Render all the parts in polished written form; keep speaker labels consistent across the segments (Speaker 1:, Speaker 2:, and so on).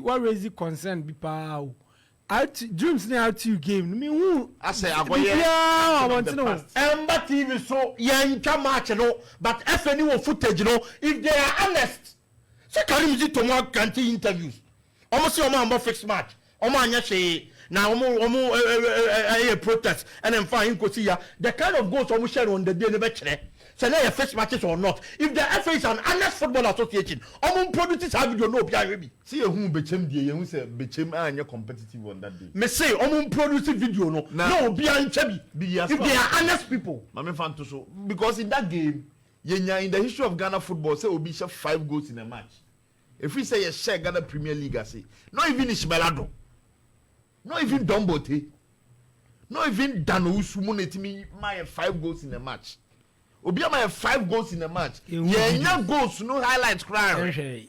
Speaker 1: what raise concern be pow. Dreams na RTU game. Me who
Speaker 2: I say agoye.
Speaker 1: I want to know.
Speaker 3: Ember TV so yanka match no, but if any footage no, if they are honest. Say Karim Zi Tomo Kanti interviews. Almost your man fixed match. Omo anya say na omo protest and then fine go see ya. The kind of goals omo share on the day never chere. Say na your first matches or not. If the FA is an honest football association, omo produces have video no bia we.
Speaker 2: See who bechem die who say bechem anya competitive on that day.
Speaker 3: Me say omo produce video no. No bia nchebi. If they are honest people.
Speaker 2: Mame fan to so because in that game yenya in the history of Ghana football say obi share 5 goals in a match. If we say you share Ghana Premier League, I say not even Ishbelado, not even Dombote, not even Dano Sumunetimi, my 5 goals in a match. Obia my 5 goals in a match. Yeah, goals, no highlights, cry.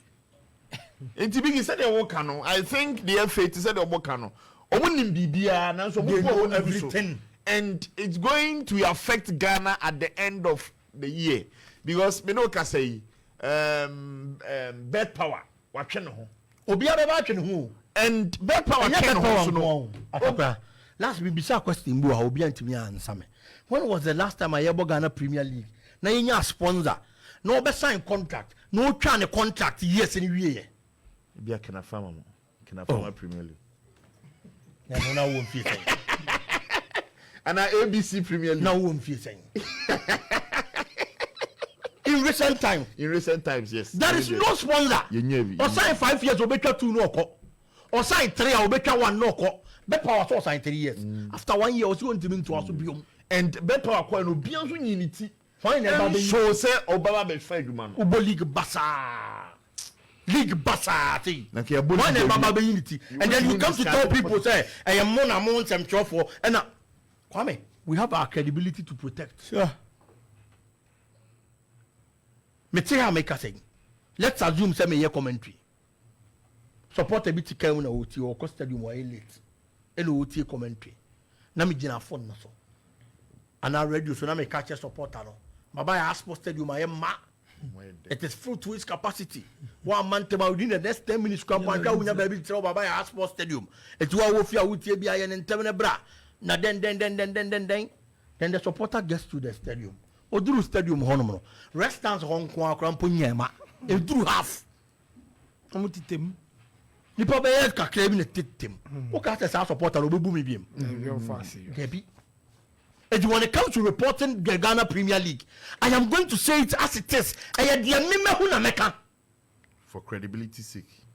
Speaker 2: It's big, he said they work on. I think the FA said they work on. Omunim Bibia, now so they know everything. And it's going to affect Ghana at the end of the year because Menoka say. Bet power watching ho
Speaker 3: obi aba watching ho
Speaker 2: and bet power ken ho no
Speaker 3: akapa last we bisa question bu a obi antimi answer me. When was the last time I ever Ghana Premier League na yenya sponsor no be sign contract no twa ne contract years ni wie
Speaker 2: bi akena fama mo kena fama Premier League
Speaker 3: na wo mfie sen
Speaker 2: ana ABC Premier League
Speaker 3: na wo mfie sen. In recent times,
Speaker 2: yes.
Speaker 3: There is no sponsor. Or sign 5 years, or better 2 no co. Or sign 3 or better 1 no co. Bet power so sign 3 years. After 1 year, also going to mean to us be
Speaker 2: and bet power coin no bianzo unity.
Speaker 3: Fine,
Speaker 2: so say Obama be fed man.
Speaker 3: Ubo League Bassa. Thing. One Baba unity. And then you come to tell people say, I am one among some for and now Kwame, we have our credibility to protect.
Speaker 1: Sure.
Speaker 3: Me tell how make us say. Let's assume say me hear commentary. Support a bit can na oti or cost stadium wa late. Eno oti commentary. Na me gina phone na so. And I radio so na me catch supporter no. Baba ya sports stadium I am ma. It is full to its capacity. 1 month within the next 10 minutes come one we never be tell Baba ya sports stadium. It wa wo fia uti bia ya nteme bra. Na then the supporter gets to the stadium. Oduru stadium hono restaurants hon kwa krampo nyema eduru half
Speaker 1: omutitem
Speaker 3: nipa be yes kakra bi na tetem o ka say supporter obebu me biem
Speaker 1: very fast
Speaker 3: kebi when it comes to reporting the Ghana Premier League I am going to say it as it is e dey meme hu na meka
Speaker 2: for credibility sake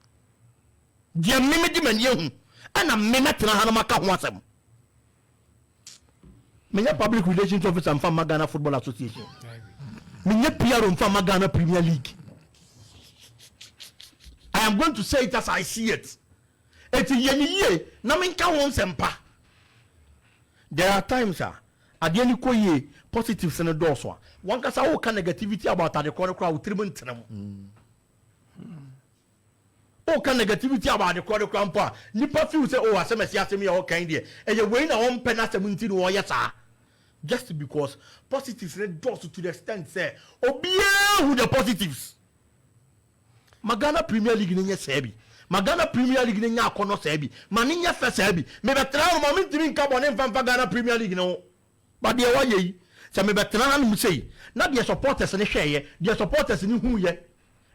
Speaker 3: dey meme di manie hu ana meme tena ha na maka ho asem. Menya public relations officer from Ghana Football Association. Menya PR from Ghana Premier League. I am going to say it as I see it. Eti na menka won sempa. There are times adiani ko ye positives in the door so. One kasa wo ka negativity about the corner crowd treatment na mo. O ka negativity about the corner crowd pa. Nipa feel say oh asemesi asemi ya o kan there. E ye we na won penalty 17 wo yesa. Just because positives read doors to the extent say obiya who the positives. Magana Premier League ninya sebi. Magana Premier League ninya akono sebi. Maninya fe sebi. Me betra no moment timi nka bone mfa Ghana Premier League no. But dey wa yi. Se me betra na mu sei. Na dey supporters ne hweye, dey supporters ni hu ye.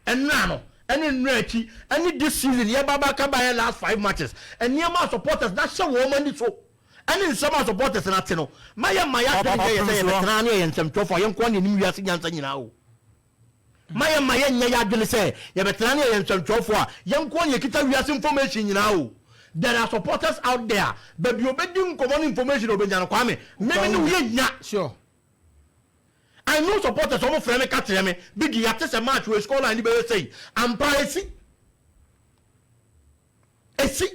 Speaker 3: Enna no. Any nrachi, any this season ye baba ka buy last 5 matches. And near my supporters that show woman so. And in some supporters na tino. Maya say na na yen sem tofo yen kwa ni wiase nyansa nyina o. Maya nya ya dwene say ye betra na yen sem tofo a yen kwa ye kita wiase information nyina o. There are supporters out there but you obedi common information obenya no kwame. Me ni we nya.
Speaker 1: Sure.
Speaker 3: I know supporters almost friend me catch me big ya tese match we score line be say ampa esi.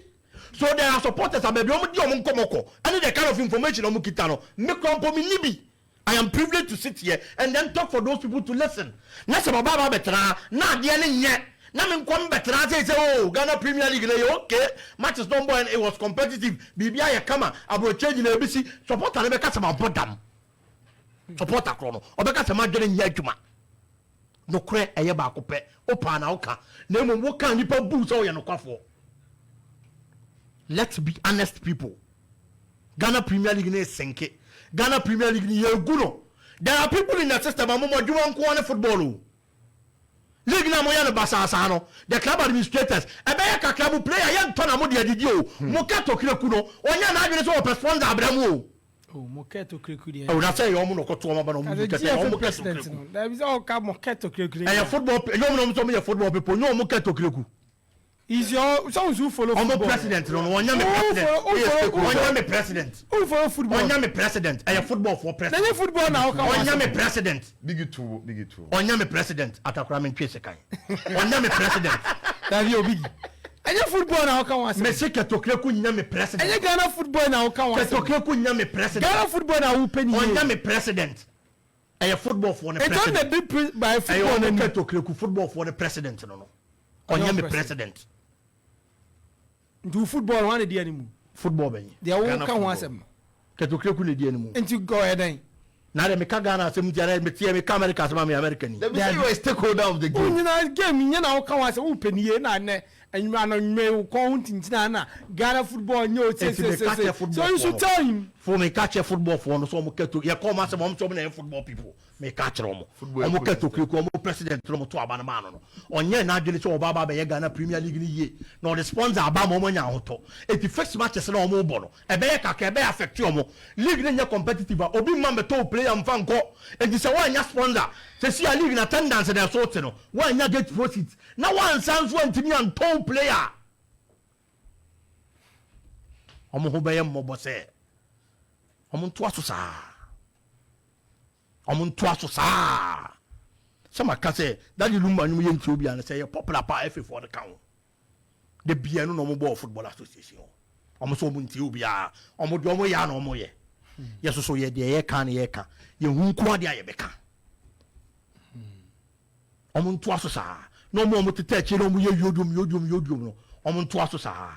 Speaker 3: So there are supporters and maybe komoko and the kind of information omu kita no me kwampo mi nibi. I am privileged to sit here and then talk for those people to listen. Na se baba betra na de ne nye na me nkom betra say oh Ghana Premier League na okay matches don't boy and it was competitive bibia ya kama abro change na ebisi supporter na be kasa ma bodam supporter krono obeka se ma dwene nya adwuma no kre eye ba ko pe opa na oka na emo wo kan nipa bu so ye no kwafo. Let's be honest people. Ghana Premier League is senke. Ghana Premier League is guno. There are people in the system who do want to football. League na moya no basa asano. The club administrators, ebe ka club player yan tona mo de didi o. Mo ka to kire kuno. Onya na adwene so o sponsor abramu.
Speaker 1: Oh, Moketo Krikudi.
Speaker 3: Oh, that's why you no ko to ma ba no mo kete o mo kete.
Speaker 1: There is all ka Moketo Krikudi.
Speaker 3: Eh football, you no so me football people, no mo keto kriku.
Speaker 1: Is your someone who follow football?
Speaker 3: I'm president. No, onya me president. Onya me president.
Speaker 1: Who follow football?
Speaker 3: Onya me president. I football for president.
Speaker 1: Then football now ka
Speaker 3: onya me president.
Speaker 2: Big two.
Speaker 3: Onya me president. Atakura me ntwe sekan. Onya me president.
Speaker 1: That you big. Any football now ka wase.
Speaker 3: Me se keto kriku nya me president.
Speaker 1: Any Ghana football now ka wase.
Speaker 3: Keto kriku nya me president.
Speaker 1: Ghana football now who penny.
Speaker 3: Onya me president. I football for the
Speaker 1: president.
Speaker 3: president.
Speaker 1: It's not the big by football.
Speaker 3: I keto kriku football for the president no. Onya me president.
Speaker 1: Do football one dey anymore.
Speaker 3: Football ben.
Speaker 1: They all can one sem.
Speaker 3: Keto kriku ne di anymore.
Speaker 1: Into go ahead then.
Speaker 3: Na de me ka Ghana asem tiare me tie me ka America asem me American.
Speaker 2: Let me say you are a stakeholder of the game.
Speaker 1: You know game you na kan one sem who penny na ne anwuma no me ko huntintina na Ghana football nyo say. So you should tell him.
Speaker 3: For me catch a football for no so mo keto. Ya come asem mo so me na football people. Me catch romo. Omo keto kriku omo president romo to aba na ma no. Onye na adwene so oba ba be Ghana Premier League ni ye. Na the sponsor aba mo nya hoto. Eti first matches na omo bo no. Ebe ye kaka ebe affect omo. League ni nya competitive. Obi man beto player mfa nko. Enti se wa nya sponsor. Se si a league na attendance na so te no. Wa nya get proceeds. Na one sans one ntimi an top player. Omo ho be ye mmobo se. Omo nto aso saa. Omo nto aso saa. Sama ka say that you lumba nyum ye nti obi an say popular pa FA for the count. The bia no mo ball football association. Omo so mo nti obi a omo do omo ya na omo ye. Yes so ye de ye kan ye kan. Ye hu nko ade aye beka. Omo nto aso saa. No mo tete chi no mo ye yodum no. Omo nto aso saa.